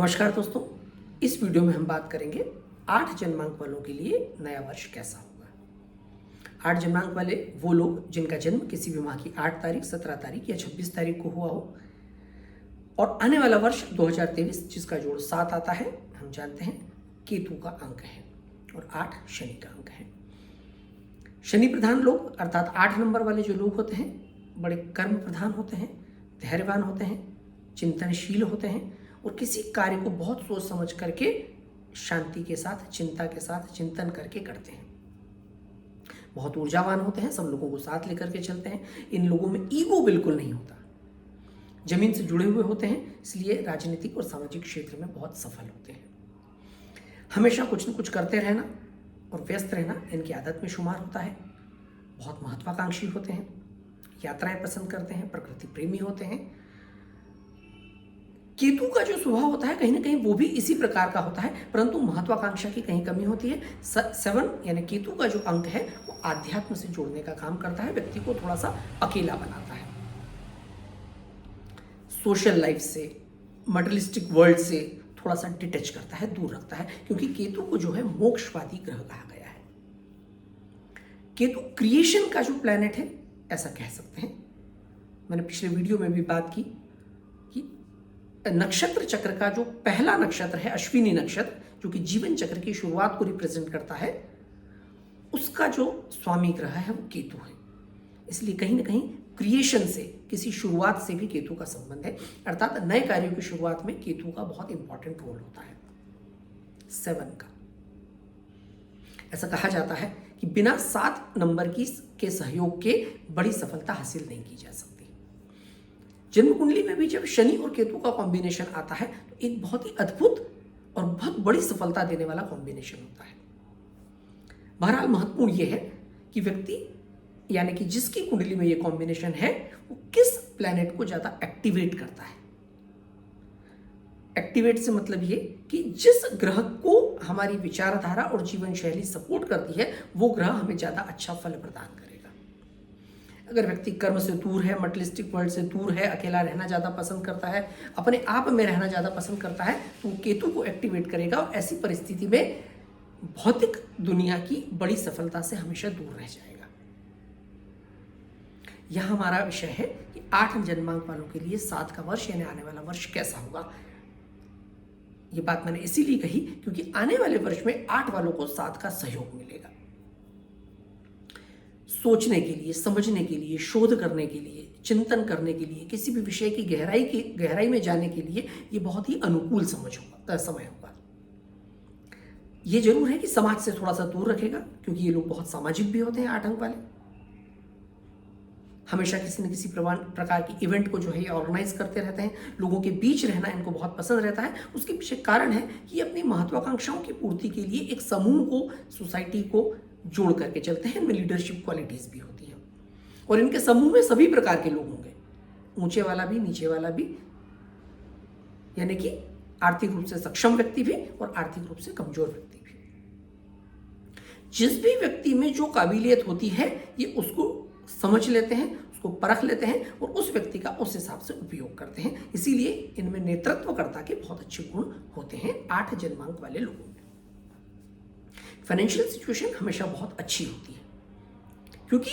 नमस्कार दोस्तों, इस वीडियो में हम बात करेंगे 8 जन्मांक वालों के लिए नया वर्ष कैसा होगा। 8 जन्मांक वाले वो लोग जिनका जन्म किसी भी माह की 8 तारीख, 17 तारीख या 26 तारीख को हुआ हो और आने वाला वर्ष 2023 जिसका जोड़ 7 आता है, हम जानते हैं केतु का अंक है और 8 शनि का अंक है। शनि प्रधान लोग अर्थात 8 नंबर वाले जो लोग होते हैं बड़े कर्म प्रधान होते हैं, धैर्यवान होते हैं, चिंतनशील होते हैं और किसी कार्य को बहुत सोच समझ करके शांति के साथ, चिंता के साथ, चिंतन करके करते हैं। बहुत ऊर्जावान होते हैं, सब लोगों को साथ लेकर के चलते हैं। इन लोगों में ईगो बिल्कुल नहीं होता। जमीन से जुड़े हुए होते हैं, इसलिए राजनीतिक और सामाजिक क्षेत्र में बहुत सफल होते हैं। हमेशा कुछ न कुछ करते रहना और व्यस्त रहना इनकी आदत में शुमार होता है। बहुत महत्वाकांक्षी होते हैं, यात्राएं पसंद करते हैं, प्रकृति प्रेमी होते हैं। केतु का जो स्वभाव होता है कहीं ना कहीं वो भी इसी प्रकार का होता है, परंतु महत्वाकांक्षा की कहीं कमी होती है। 7 यानी केतु का जो अंक है वो आध्यात्म से जोड़ने का काम करता है, व्यक्ति को थोड़ा सा अकेला बनाता है, सोशल लाइफ से, मटेरियलिस्टिक वर्ल्ड से थोड़ा सा डिटैच करता है, दूर रखता है, क्योंकि केतु को जो है मोक्षवादी ग्रह कहा गया है। केतु क्रिएशन का जो प्लैनेट है ऐसा कह सकते हैं। मैंने पिछले वीडियो में भी बात की कि नक्षत्र चक्र का जो पहला नक्षत्र है अश्विनी नक्षत्र, जो कि जीवन चक्र की शुरुआत को रिप्रेजेंट करता है, उसका जो स्वामी ग्रह है वो केतु है। इसलिए कहीं ना कहीं क्रिएशन से, किसी शुरुआत से भी केतु का संबंध है, अर्थात नए कार्यों की शुरुआत में केतु का बहुत इंपॉर्टेंट रोल होता है। 7 का ऐसा कहा जाता है कि बिना 7 नंबर के सहयोग के बड़ी सफलता हासिल नहीं की जा सकती। जन्म कुंडली में भी जब शनि और केतु का कॉम्बिनेशन आता है तो एक बहुत ही अद्भुत और बहुत बड़ी सफलता देने वाला कॉम्बिनेशन होता है। बहरहाल महत्वपूर्ण यह है कि व्यक्ति यानी कि जिसकी कुंडली में यह कॉम्बिनेशन है वो किस प्लैनेट को ज्यादा एक्टिवेट करता है। एक्टिवेट से मतलब ये कि जिस ग्रह को हमारी विचारधारा और जीवन शैली सपोर्ट करती है वो ग्रह हमें ज्यादा अच्छा फल प्रदान करेगा। अगर व्यक्ति कर्म से दूर है, मटेरियलिस्टिक वर्ल्ड से दूर है, अकेला रहना ज़्यादा पसंद करता है, अपने आप में रहना ज़्यादा पसंद करता है, तो वो केतु को एक्टिवेट करेगा और ऐसी परिस्थिति में भौतिक दुनिया की बड़ी सफलता से हमेशा दूर रह जाएगा। यह हमारा विषय है कि 8 जन्मांक वालों के लिए 7 का वर्ष यानी आने वाला वर्ष कैसा होगा। ये बात मैंने इसीलिए कही क्योंकि आने वाले वर्ष में 8 वालों को 7 का सहयोग मिलेगा। सोचने के लिए, समझने के लिए, शोध करने के लिए, चिंतन करने के लिए, किसी भी विषय की गहराई में जाने के लिए ये बहुत ही अनुकूल समय होगा। ये जरूर है कि समाज से थोड़ा सा दूर रखेगा क्योंकि ये लोग बहुत सामाजिक भी होते हैं। 8 अंक वाले हमेशा किसी न किसी प्रकार की इवेंट को जो है ऑर्गेनाइज करते रहते हैं, लोगों के बीच रहना इनको बहुत पसंद रहता है। उसके पीछे कारण है कि अपनी महत्वाकांक्षाओं की पूर्ति के लिए एक समूह को, सोसाइटी को जोड़ करके चलते हैं। इनमें लीडरशिप क्वालिटीज भी होती हैं और इनके समूह में सभी प्रकार के लोग होंगे, ऊंचे वाला भी, नीचे वाला भी, यानी कि आर्थिक रूप से सक्षम व्यक्ति भी और आर्थिक रूप से कमजोर व्यक्ति भी। जिस भी व्यक्ति में जो काबिलियत होती है ये उसको समझ लेते हैं, उसको परख लेते हैं और उस व्यक्ति का उस हिसाब से उपयोग करते हैं। इसीलिए इनमें नेतृत्वकर्ता के बहुत अच्छे गुण होते हैं 8 जन्मांक वाले लोगों में। फाइनेंशियल सिचुएशन हमेशा बहुत अच्छी होती है क्योंकि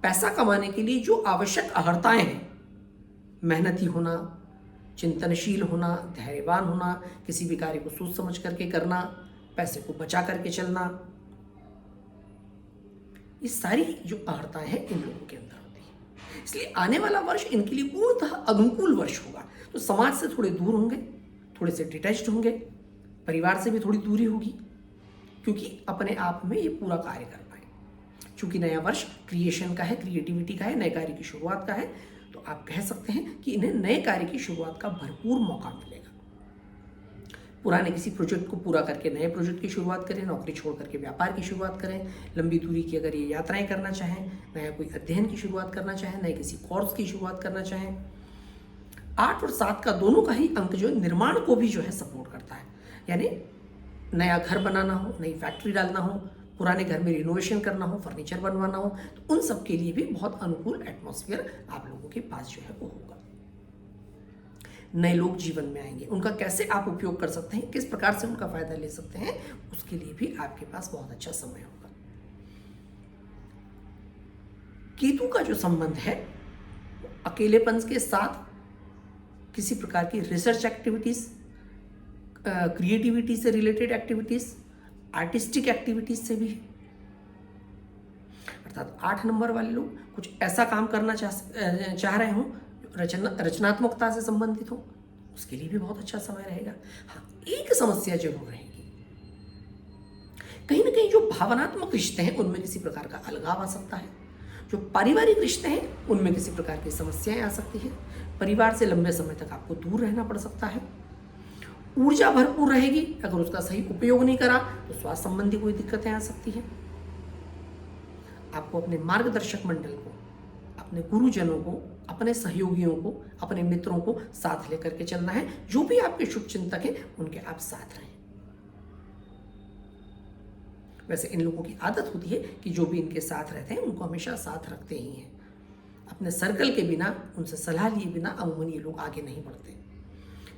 पैसा कमाने के लिए जो आवश्यक अहर्ताएं हैं, मेहनती होना, चिंतनशील होना, धैर्यवान होना, किसी भी कार्य को सोच समझ करके करना, पैसे को बचा करके चलना, ये सारी जो अहर्ताएं हैं इन लोगों के अंदर होती है। इसलिए आने वाला वर्ष इनके लिए पूर्णतः अनुकूल वर्ष होगा। तो समाज से थोड़े दूर होंगे, थोड़े से डिटैच्ड होंगे, परिवार से भी थोड़ी दूरी होगी क्योंकि अपने आप में ये पूरा कार्य कर पाए। चूंकि नया वर्ष क्रिएशन का है, क्रिएटिविटी का है, नए कार्य की शुरुआत का है, तो आप कह सकते हैं कि इन्हें नए कार्य की शुरुआत का भरपूर मौका मिलेगा। पुराने किसी प्रोजेक्ट को पूरा करके नए प्रोजेक्ट की शुरुआत करें, नौकरी छोड़ करके व्यापार की शुरुआत करें, लंबी दूरी की अगर ये यात्राएं करना चाहें, नया कोई अध्ययन की शुरुआत करना चाहें, नए किसी कोर्स की शुरुआत करना चाहें। 8 और 7 का दोनों का ही अंक जो निर्माण को भी जो है सपोर्ट करता है, यानी नया घर बनाना हो, नई फैक्ट्री डालना हो, पुराने घर में रिनोवेशन करना हो, फर्नीचर बनवाना हो, तो उन सब के लिए भी बहुत अनुकूल एटमॉस्फेयर आप लोगों के पास जो है वो होगा। नए लोग जीवन में आएंगे, उनका कैसे आप उपयोग कर सकते हैं, किस प्रकार से उनका फायदा ले सकते हैं, उसके लिए भी आपके पास बहुत अच्छा समय होगा। केतु का जो संबंध है अकेलेपन के साथ किसी प्रकार की रिसर्च एक्टिविटीज, क्रिएटिविटी से रिलेटेड एक्टिविटीज, आर्टिस्टिक एक्टिविटीज से भी है। अर्थात 8 नंबर वाले लोग कुछ ऐसा काम करना चाह रहे हो रचनात्मकता से संबंधित हो, उसके लिए भी बहुत अच्छा समय रहेगा। हाँ, एक समस्या जरूर रहेगी, कहीं ना कहीं जो भावनात्मक रिश्ते हैं उनमें किसी प्रकार का अलगाव आ सकता है, जो पारिवारिक रिश्ते हैं उनमें किसी प्रकार की समस्याएं आ सकती है, परिवार से लंबे समय तक आपको दूर रहना पड़ सकता है। ऊर्जा भरपूर रहेगी, अगर उसका सही उपयोग नहीं करा तो स्वास्थ्य संबंधी कोई दिक्कतें आ सकती हैं। आपको अपने मार्गदर्शक मंडल को, अपने गुरुजनों को, अपने सहयोगियों को, अपने मित्रों को साथ लेकर के चलना है। जो भी आपके शुभ चिंतक हैं उनके आप साथ रहें। वैसे इन लोगों की आदत होती है कि जो भी इनके साथ रहते हैं उनको हमेशा साथ रखते ही हैं। अपने सर्कल के बिना, उनसे सलाह लिए बिना अमूमन ये लोग आगे नहीं बढ़ते।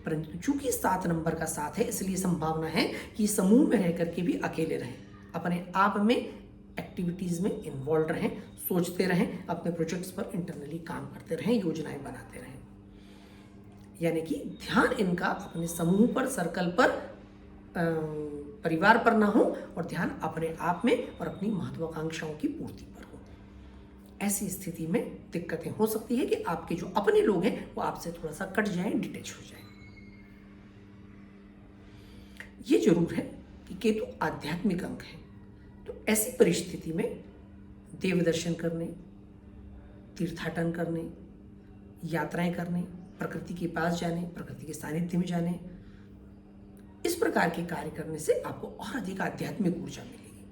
परंतु चूंकि 7 नंबर का साथ है, इसलिए संभावना है कि समूह में रह करके भी अकेले रहें, अपने आप में एक्टिविटीज में इन्वॉल्व रहें, सोचते रहें, अपने प्रोजेक्ट्स पर इंटरनली काम करते रहें, योजनाएं बनाते रहें। यानी कि ध्यान इनका अपने समूह पर, सर्कल पर, परिवार पर ना हो, और ध्यान अपने आप में और अपनी महत्वाकांक्षाओं की पूर्ति पर हो। ऐसी स्थिति में दिक्कतें हो सकती है कि आपके जो अपने लोग हैं वो आपसे थोड़ा सा कट जाएं, डिटेच हो जाएं। ये जरूर है कि केतु आध्यात्मिक अंक है, तो ऐसी परिस्थिति में देव दर्शन करने, तीर्थाटन करने, यात्राएं करने, प्रकृति के पास जाने, प्रकृति के सानिध्य में जाने, इस प्रकार के कार्य करने से आपको और अधिक आध्यात्मिक ऊर्जा मिलेगी।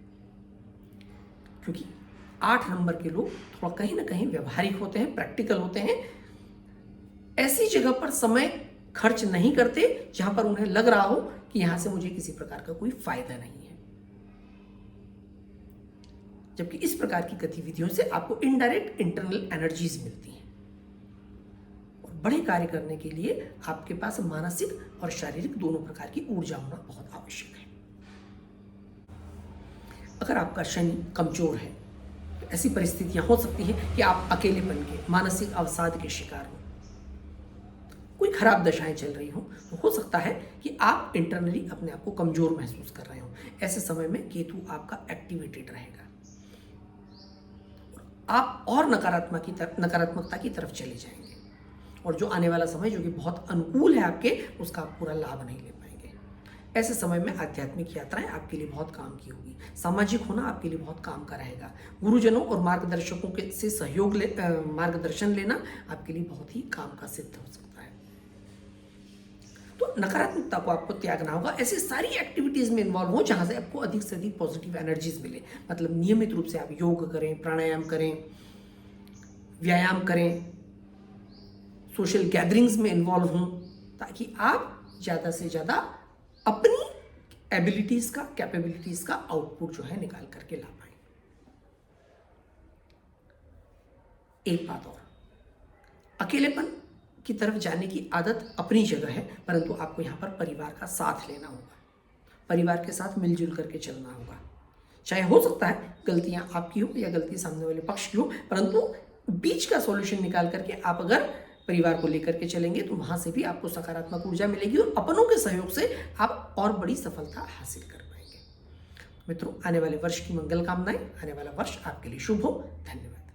क्योंकि 8 नंबर के लोग थोड़ा कहीं ना कहीं व्यवहारिक होते हैं, प्रैक्टिकल होते हैं। ऐसी जगह पर समय खर्च नहीं करते जहां पर उन्हें लग रहा हो कि यहां से मुझे किसी प्रकार का कोई फायदा नहीं है। जबकि इस प्रकार की गतिविधियों से आपको इनडायरेक्ट इंटरनल एनर्जीज मिलती हैं, और बड़े कार्य करने के लिए आपके पास मानसिक और शारीरिक दोनों प्रकार की ऊर्जा होना बहुत आवश्यक है। अगर आपका शनि कमजोर है तो ऐसी परिस्थितियां हो सकती है कि आप अकेलेपन के, मानसिक अवसाद के शिकार हो, कोई खराब दशाएं चल रही हो, तो हो सकता है कि आप इंटरनली अपने आप को कमजोर महसूस कर रहे हो। ऐसे समय में केतु आपका एक्टिवेटेड रहेगा, आप और नकारात्मकता की तरफ चले जाएंगे, और जो आने वाला समय जो कि बहुत अनुकूल है आपके, उसका आप पूरा लाभ नहीं ले पाएंगे। ऐसे समय में आध्यात्मिक यात्राएं आपके लिए बहुत काम की होगी, सामाजिक होना आपके लिए बहुत काम का रहेगा। गुरुजनों और मार्गदर्शकों के से सहयोग मार्गदर्शन लेना आपके लिए बहुत ही काम का सिद्ध हो सकता है। तो नकारात्मकता को आपको त्यागना होगा, ऐसी सारी एक्टिविटीज में इन्वॉल्व हो जहां से आपको अधिक से अधिक पॉजिटिव एनर्जीज मिले। मतलब नियमित रूप से आप योग करें, प्राणायाम करें, व्यायाम करें, सोशल गैदरिंग्स में इन्वॉल्व हों, ताकि आप ज़्यादा से ज़्यादा अपनी एबिलिटीज़ का, कैपेबिलिटीज़ का आउटपुट जो है निकाल करके ला पाएं। एक बात और, अकेलेपन की तरफ जाने की आदत अपनी जगह है, परंतु आपको यहाँ पर परिवार का साथ लेना होगा, परिवार के साथ मिलजुल करके चलना होगा। चाहे हो सकता है गलतियां आपकी हो या गलती सामने वाले पक्ष की हो, परंतु बीच का सॉल्यूशन निकाल करके आप अगर परिवार को लेकर के चलेंगे तो वहां से भी आपको सकारात्मक ऊर्जा मिलेगी, और अपनों के सहयोग से आप और बड़ी सफलता हासिल कर पाएंगे। मित्रों, आने वाले वर्ष की मंगल कामनाएं, आने वाला वर्ष आपके लिए शुभ हो। धन्यवाद।